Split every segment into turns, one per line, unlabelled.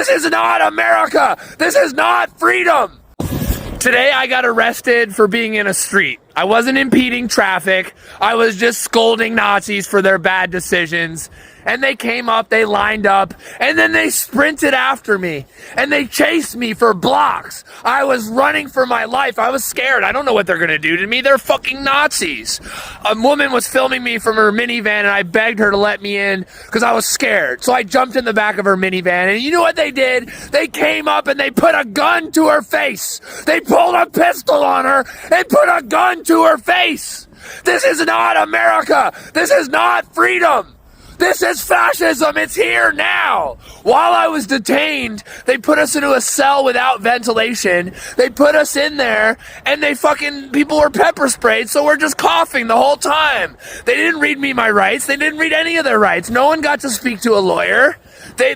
This is not America. This is not freedom. Today I got arrested for being in a street. I wasn't impeding traffic. I was just scolding Nazis for their bad decisions. And they came up, they lined up, and then they sprinted after me. And they chased me for blocks. I was running for my life. I was scared. I don't know what they're gonna do to me. They're fucking Nazis. A woman was filming me from her minivan, and I begged her to let me in because I was scared. So I jumped in the back of her minivan, and you know what they did? They came up and they put a gun to her face. They pulled a pistol on her and put a gun to her face. This is not America. This is not freedom. This is fascism. It's here now. While I was detained, they put us into a cell without ventilation. They put us in there, and people were pepper sprayed, so we're just coughing the whole time. They didn't read me my rights. They didn't read any of their rights. No one got to speak to a lawyer.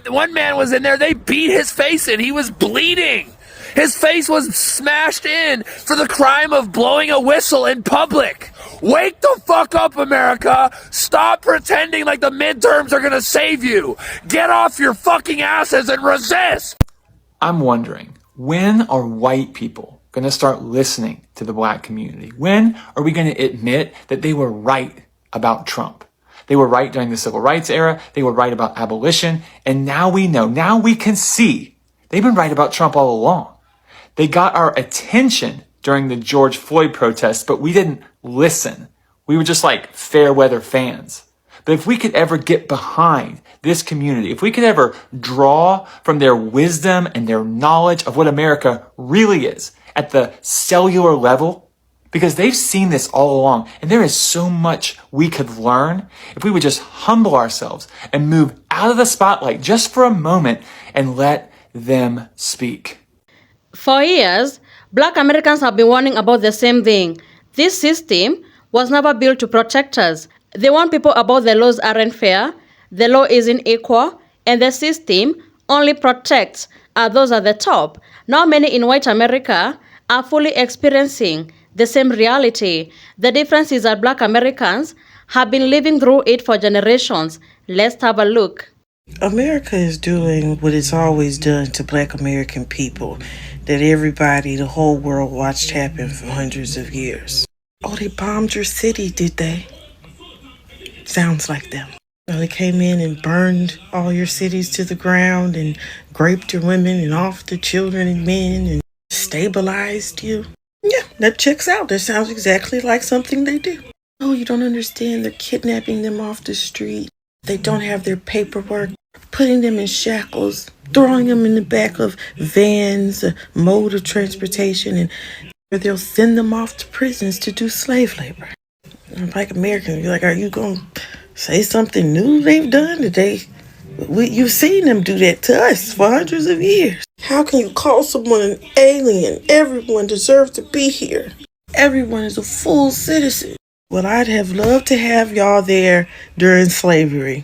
One man was in there. They beat his face in. He was bleeding. His face was smashed in for the crime of blowing a whistle in public. Wake the fuck up, America. Stop pretending like the midterms are gonna save you. Get off your fucking asses and resist.
I'm wondering, when are white people gonna start listening to the black community? When are we gonna admit that they were right about Trump? They were right during the civil rights era. They were right about abolition. And now we know, now we can see they've been right about Trump all along. They got our attention during the George Floyd protests, but we didn't listen. We were just like fair weather fans. But if we could ever get behind this community, if we could ever draw from their wisdom and their knowledge of what America really is at the cellular level, because they've seen this all along, and there is so much we could learn if we would just humble ourselves and move out of the spotlight just for a moment and let them speak.
For years, Black Americans have been warning about the same thing. This system was never built to protect us. They warn people about the laws aren't fair, the law isn't equal, and the system only protects those at the top. Now many in white America are fully experiencing the same reality. The difference is that Black Americans have been living through it for generations. Let's have a look.
America is doing what it's always done to Black American people, that everybody, the whole world watched happen for hundreds of years. Oh, they bombed your city, did they? Sounds like them. Oh, they came in and burned all your cities to the ground and raped your women and off the children and men and stabilized you. Yeah, that checks out. That sounds exactly like something they do. Oh, you don't understand. They're kidnapping them off the street. They don't have their paperwork, putting them in shackles, throwing them in the back of vans, a mode of transportation, and they'll send them off to prisons to do slave labor. Like Americans, you're like, are you going to say something new they've done? You've seen them do that to us for hundreds of years. How can you call someone an alien? Everyone deserves to be here. Everyone is a full citizen. Well, I'd have loved to have y'all there during slavery.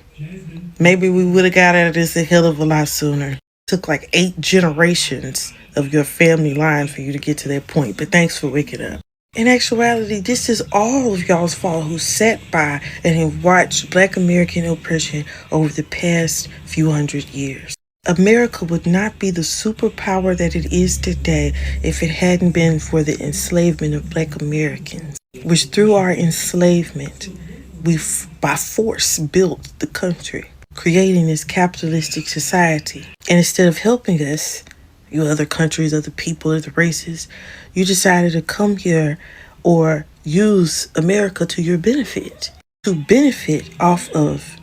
Maybe we would have got out of this a hell of a lot sooner. Took like 8 generations of your family line for you to get to that point, but thanks for waking up. In actuality, this is all of y'all's fault who sat by and have watched Black American oppression over the past few hundred years. America would not be the superpower that it is today if it hadn't been for the enslavement of Black Americans, which through our enslavement, we by force built the country, creating this capitalistic society. And instead of helping us, you other countries, other people, other races, you decided to come here or use America to your benefit, to benefit off of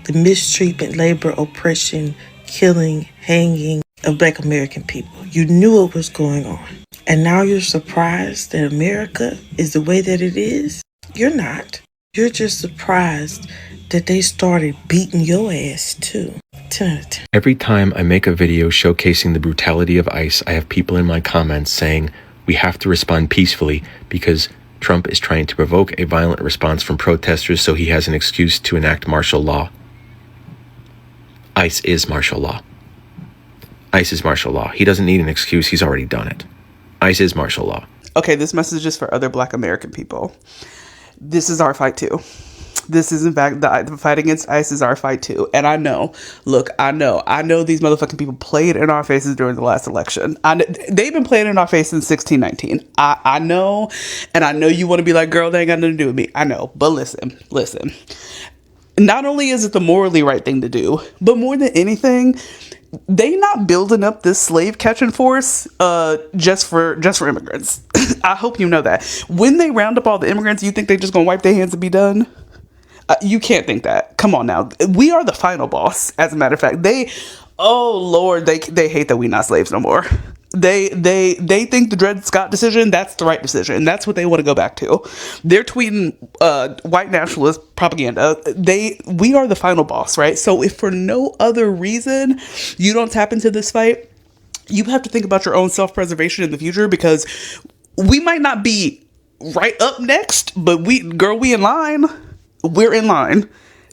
the mistreatment, labor, oppression, killing, hanging of Black American people. You knew what was going on. And now you're surprised that America is the way that it is? You're not. You're just surprised that they started beating your ass too. 10 out of 10.
Every time I make a video showcasing the brutality of ICE, I have people in my comments saying we have to respond peacefully because Trump is trying to provoke a violent response from protesters so he has an excuse to enact martial law. ICE is martial law. ICE is martial law. He doesn't need an excuse. He's already done it. ICE is martial law.
Okay, this message is for other Black American people. This is our fight too. This is in fact the fight against ICE is our fight too. And I know, look, I know these motherfucking people played in our faces during the last election. They've been playing in our face since 1619. I know, and I know you want to be like, girl, they ain't got nothing to do with me. I know, but listen. Not only is it the morally right thing to do, but more than anything, they not building up this slave catching force just for immigrants. I hope you know that. When they round up all the immigrants, you think they just gonna wipe their hands and be done? You can't think that. Come on now. We are the final boss, as a matter of fact. Oh Lord, they hate that we not slaves no more. They think the Dred Scott decision, that's the right decision. That's what they want to go back to. They're tweeting white nationalist propaganda. We are the final boss, right? So if for no other reason you don't tap into this fight, you have to think about your own self-preservation in the future, because we might not be right up next, but we in line. We're in line.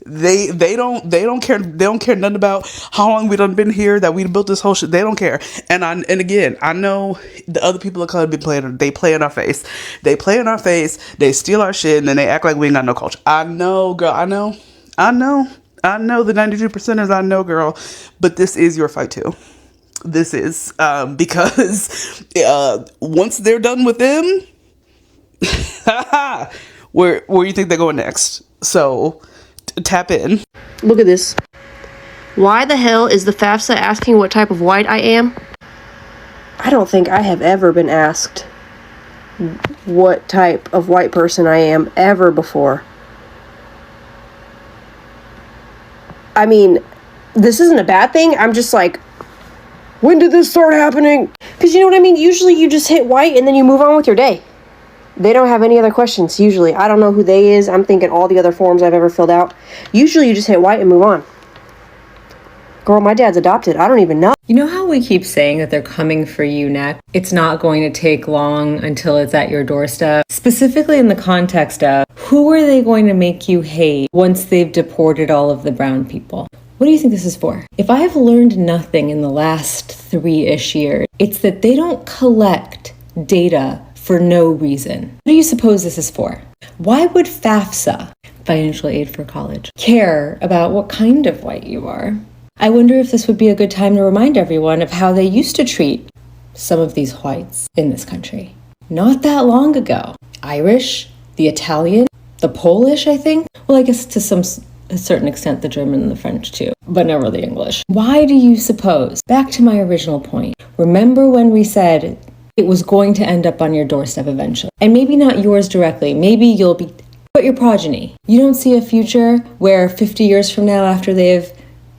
They don't care nothing about how long we done been here, that we built this whole shit. They don't care. And again, I know the other people of color be playing. They play in our face. They play in our face. They steal our shit, and then they act like we ain't got no culture. I know, girl. I know the 92%ers. I know, girl. But this is your fight too. This is because once they're done with them, where you think they're going next? So tap in.
Look at this. Why the hell is the FAFSA asking what type of white I am? I don't think I have ever been asked what type of white person I am ever before. I mean, this isn't a bad thing. I'm just like, when did this start happening? Because you know what I mean? Usually you just hit white and then you move on with your day. They don't have any other questions, usually. I don't know who they is. I'm thinking all the other forms I've ever filled out. Usually you just hit white and move on. Girl, my dad's adopted. I don't even know.
You know how we keep saying that they're coming for you next? It's not going to take long until it's at your doorstep. Specifically in the context of, who are they going to make you hate once they've deported all of the brown people? What do you think this is for? If I have learned nothing in the last 3-ish years, it's that they don't collect data for no reason. What do you suppose this is for? Why would FAFSA, financial aid for college, care about what kind of white you are? I wonder if this would be a good time to remind everyone of how they used to treat some of these whites in this country. Not that long ago. Irish, the Italian, the Polish, I think. Well, I guess to a certain extent the German and the French too, but never the English. Why do you suppose? Back to my original point. Remember when we said it was going to end up on your doorstep eventually? And maybe not yours directly. Maybe you'll be, but your progeny. You don't see a future where 50 years from now, after they've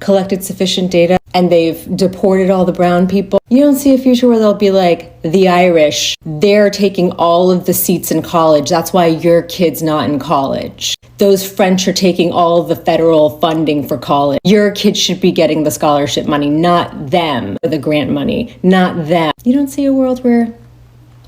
collected sufficient data and they've deported all the brown people, you don't see a future where they'll be like, the Irish, they're taking all of the seats in college. That's why your kid's not in college. Those French are taking all of the federal funding for college. Your kid should be getting the scholarship money, not them. Or the grant money, not them. You don't see a world where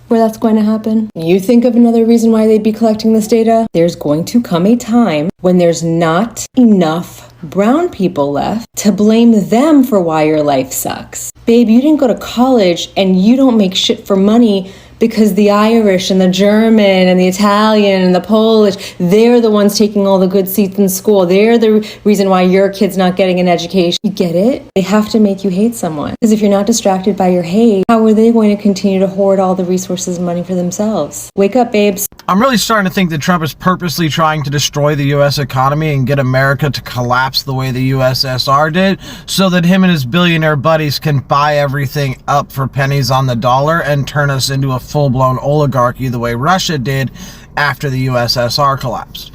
that's going to happen? You think of another reason why they'd be collecting this data? There's going to come a time when there's not enough brown people left to blame them for why your life sucks. Babe, you didn't go to college and you don't make shit for money because the Irish and the German and the Italian and the Polish, they're the ones taking all the good seats in school. They're the reason why your kid's not getting an education. You get it? They have to make you hate someone. Because if you're not distracted by your hate, how are they going to continue to hoard all the resources and money for themselves? Wake up, babes.
I'm really starting to think that Trump is purposely trying to destroy the U.S. economy and get America to collapse the way the USSR did, so that him and his billionaire buddies can buy everything up for pennies on the dollar and turn us into a full-blown oligarchy the way Russia did after the USSR collapsed.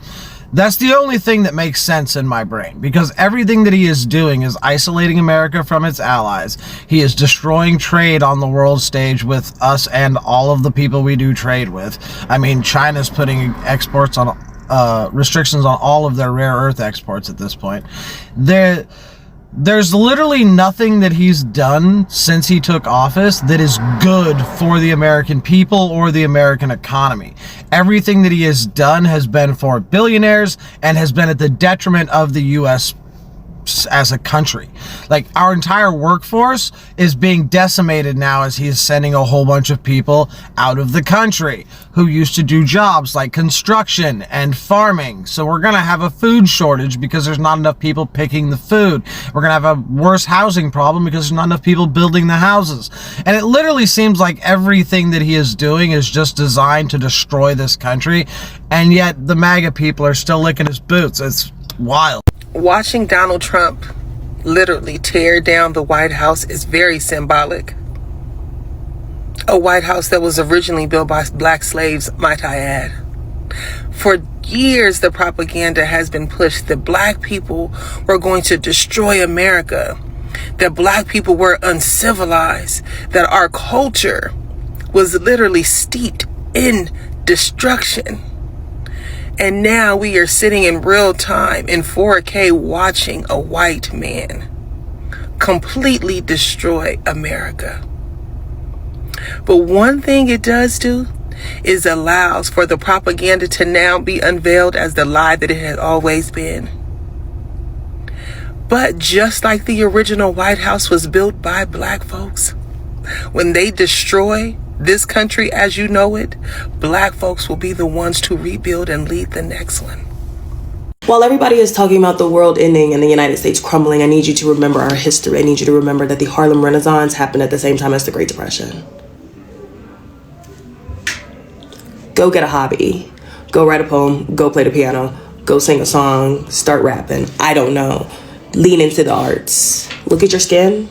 That's the only thing that makes sense in my brain, because everything that he is doing is isolating America from its allies. He is destroying trade on the world stage with us and all of the people we do trade with. I mean, China's putting exports on restrictions on all of their rare earth exports at this point. There's literally nothing that he's done since he took office that is good for the American people or the American economy. Everything that he has done has been for billionaires and has been at the detriment of the U.S. as a country. Like, our entire workforce is being decimated now as he is sending a whole bunch of people out of the country who used to do jobs like construction and farming. So we're going to have a food shortage because there's not enough people picking the food. We're going to have a worse housing problem because there's not enough people building the houses. And it literally seems like everything that he is doing is just designed to destroy this country. And yet the MAGA people are still licking his boots. It's wild.
Watching Donald Trump literally tear down the White House is very symbolic. A White House that was originally built by black slaves, might I add. For years, the propaganda has been pushed that black people were going to destroy America, that black people were uncivilized, that our culture was literally steeped in destruction. And now we are sitting in real time in 4K watching a white man completely destroy America. But one thing it does do is allows for the propaganda to now be unveiled as the lie that it had always been. But just like the original White House was built by black folks, when they destroy this country as you know it, black folks will be the ones to rebuild and lead the next one.
While everybody is talking about the world ending and the United States crumbling, I need you to remember our history. I need you to remember that the Harlem Renaissance happened at the same time as the Great Depression. Go get a hobby. Go write a poem. Go play the piano. Go sing a song. Start rapping. I don't know. Lean into the arts. Look at your skin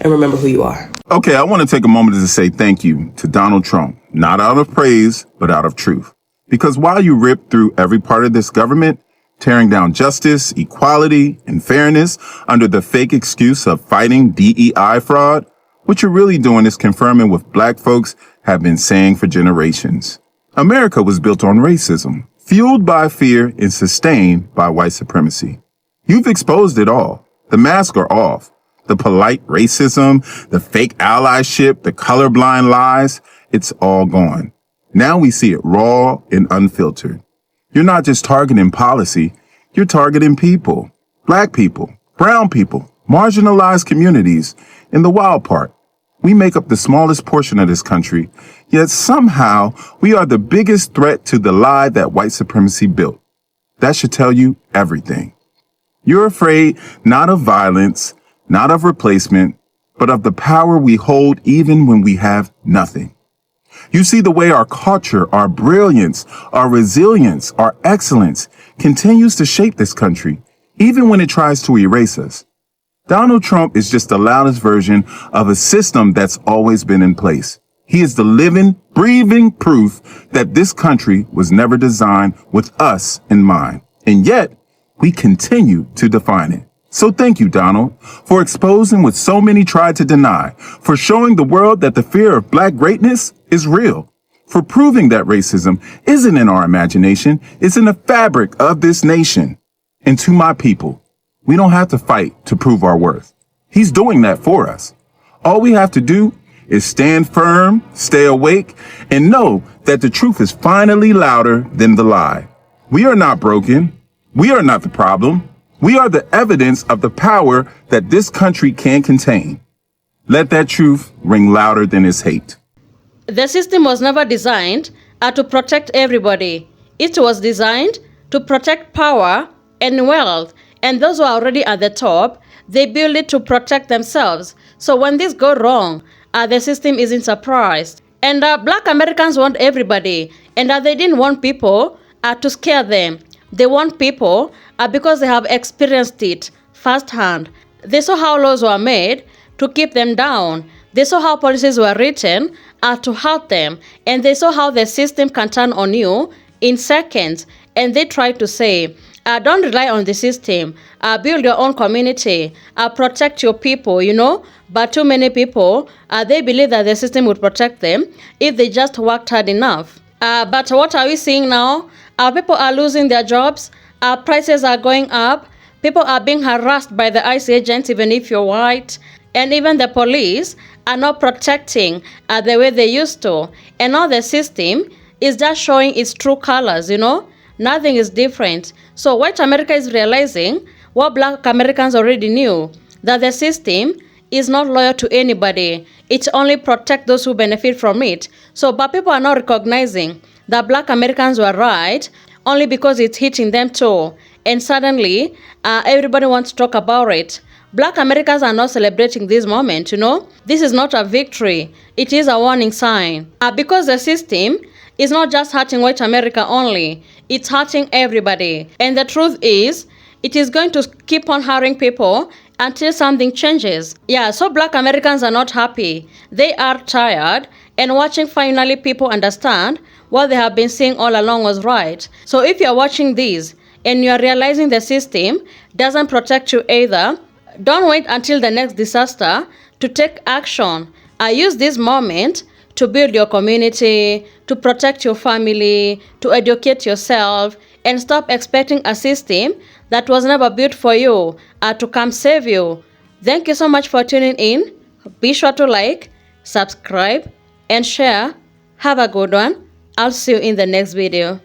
and remember who you are.
Okay, I want to take a moment to say thank you to Donald Trump, not out of praise, but out of truth. Because while you rip through every part of this government, tearing down justice, equality, and fairness under the fake excuse of fighting DEI fraud, what you're really doing is confirming what black folks have been saying for generations. America was built on racism, fueled by fear and sustained by white supremacy. You've exposed it all. The masks are off. The polite racism, the fake allyship, the colorblind lies, it's all gone. Now we see it raw and unfiltered. You're not just targeting policy, you're targeting people. Black people, brown people, marginalized communities. And the wild part, we make up the smallest portion of this country, yet somehow we are the biggest threat to the lie that white supremacy built. That should tell you everything. You're afraid not of violence, not of replacement, but of the power we hold even when we have nothing. You see the way our culture, our brilliance, our resilience, our excellence continues to shape this country, even when it tries to erase us. Donald Trump is just the loudest version of a system that's always been in place. He is the living, breathing proof that this country was never designed with us in mind. And yet, we continue to define it. So thank you, Donald, for exposing what so many tried to deny, for showing the world that the fear of black greatness is real, for proving that racism isn't in our imagination, it's in the fabric of this nation. And to my people, we don't have to fight to prove our worth. He's doing that for us. All we have to do is stand firm, stay awake, and know that the truth is finally louder than the lie. We are not broken. We are not the problem. We are the evidence of the power that this country can contain. Let that truth ring louder than its hate.
The system was never designed to protect everybody. It was designed to protect power and wealth. And those who are already at the top, they build it to protect themselves. So when this goes wrong, the system isn't surprised. And black Americans want everybody. And they didn't want people to scare them. They want people because they have experienced it firsthand. They saw how laws were made to keep them down. They saw how policies were written to hurt them. And they saw how the system can turn on you in seconds. And they tried to say, don't rely on the system. Build your own community. Protect your people, you know. But too many people, they believe that the system would protect them if they just worked hard enough. But what are we seeing now? People are losing their jobs. Prices are going up. People are being harassed by the ICE agents, even if you're white. And even the police are not protecting the way they used to. And now the system is just showing its true colors, you know. Nothing is different. So white America is realizing what Black Americans already knew, that the system is not loyal to anybody. It only protects those who benefit from it. So, but people are not recognizing that Black Americans were right only because it's hitting them too. And suddenly, everybody wants to talk about it. Black Americans are not celebrating this moment, This is not a victory. It is a warning sign. Because the system is not just hurting white America only. It's hurting everybody. And the truth is, it is going to keep on hurting people until something changes. Yeah, so Black Americans are not happy. They are tired and watching finally people understand what they have been saying all along was right. So if you're watching this and you're realizing the system doesn't protect you either, don't wait until the next disaster to take action. Use this moment to build your community, to protect your family, to educate yourself, and stop expecting a system that was never built for you to come save you. Thank you so much for tuning in. Be sure to like, subscribe, and share. Have a good one. I'll see you in the next video.